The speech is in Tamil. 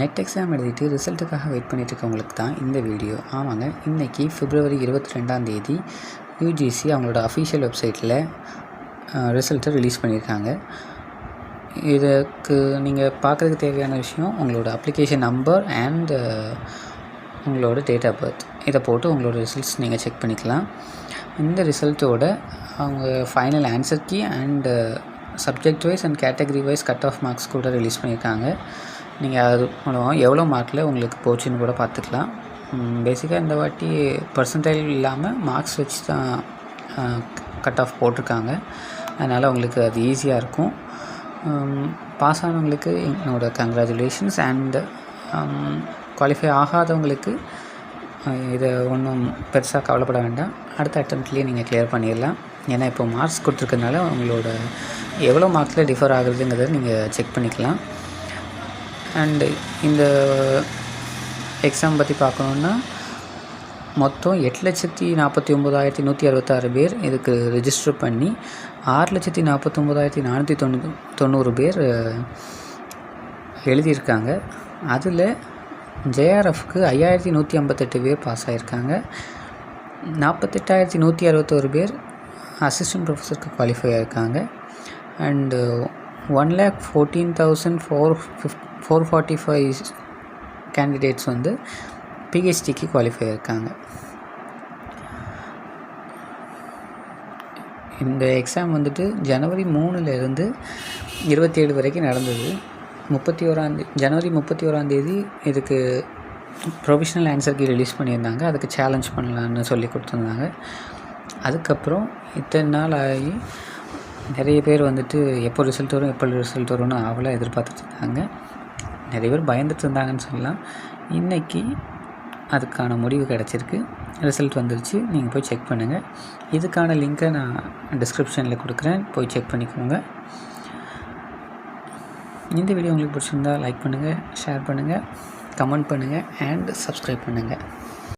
நெட் எக்ஸாம் எழுதிட்டு ரிசல்ட்டுக்காக வெயிட் பண்ணிட்டுருக்கவங்களுக்கு தான் இந்த வீடியோ. ஆமாங்க, இன்றைக்கி February 22 யூஜிசி அவங்களோட அஃபிஷியல் வெப்சைட்டில் ரிசல்ட்டை ரிலீஸ் பண்ணியிருக்காங்க. இதுக்கு நீங்கள் பார்க்குறதுக்கு தேவையான விஷயம் உங்களோட அப்ளிகேஷன் நம்பர் அண்ட் உங்களோட டேட் ஆஃப் பர்த். இதை போட்டு உங்களோட ரிசல்ட்ஸ் நீங்கள் செக் பண்ணிக்கலாம். இந்த ரிசல்ட்டோட அவங்க final answer key and subject wise and category wise cut off marks கூட ரிலீஸ் பண்ணியிருக்காங்க. நீங்கள் அது மூலமாக எவ்வளோ மார்க்கில் உங்களுக்கு போச்சுன்னு கூட பார்த்துக்கலாம். பேசிக்காக இந்த வாட்டி பர்சன்டைல் இல்லாமல் மார்க்ஸ் வச்சு தான் கட் ஆஃப் போட்டிருக்காங்க. அதனால் உங்களுக்கு அது ஈஸியாக இருக்கும். பாஸ் ஆனவங்களுக்கு என்னோடய கங்க்ராச்சுலேஷன்ஸ். அண்டு குவாலிஃபை ஆகாதவங்களுக்கு இதை ஒன்றும் பெருசாக கவலைப்பட வேண்டாம். அடுத்த அட்டெம்ப்ட்லேயே நீங்கள் கிளியர் பண்ணிடலாம். ஏன்னா இப்போ மார்க்ஸ் கொடுத்துருக்கனால உங்களோட எவ்வளோ மார்க்ஸில் டிஃபர் ஆகுறதுங்கிறத நீங்கள் செக் பண்ணிக்கலாம். அண்டு இந்த எக்ஸாம் பற்றி பார்க்கணுன்னா மொத்தம் 8,49,166 பேர் இதுக்கு ரிஜிஸ்டர் பண்ணி 6,49,490 பேர் எழுதியிருக்காங்க. அதில் ஜேஆர்எஃப்க்கு 5,158 பேர் பாஸ் ஆகியிருக்காங்க. 48,161 பேர் அசிஸ்டன்ட் ப்ரொஃபஸருக்கு குவாலிஃபை ஆகியிருக்காங்க. அண்டு 1,14,445 கேண்டிடேட்ஸ் வந்து பிஹெச்டிக்கு குவாலிஃபை ஆகியிருக்காங்க. இந்த எக்ஸாம் வந்துட்டு January 3லேருந்து 27 வரைக்கும் நடந்தது. January 31 இதுக்கு ப்ரொவிஷ்னல் ஆன்சர் கீ ரிலீஸ் பண்ணியிருந்தாங்க. அதுக்கு சேலஞ்ச் பண்ணலான்னு சொல்லி கொடுத்துருந்தாங்க. அதுக்கப்புறம் இத்தனை நாள் ஆகி நிறைய பேர் வந்துட்டு எப்போ ரிசல்ட் வரும்னு ஆவலாக எதிர்பார்த்துட்டு இருந்தாங்க. நிறைய பேர் பயந்துட்டு இருந்தாங்கன்னு சொல்லலாம். இன்றைக்கி அதுக்கான முடிவு கிடச்சிருக்கு. ரிசல்ட் வந்துருச்சு. நீங்கள் போய் செக் பண்ணுங்கள். இதுக்கான லிங்க்கை நான் டிஸ்கிரிப்ஷனில் கொடுக்குறேன், போய் செக் பண்ணிக்கோங்க. இந்த வீடியோ உங்களுக்கு பிடிச்சிருந்தால் லைக் பண்ணுங்கள், ஷேர் பண்ணுங்கள், கமெண்ட் பண்ணுங்கள் அண்ட் சப்ஸ்கிரைப் பண்ணுங்கள்.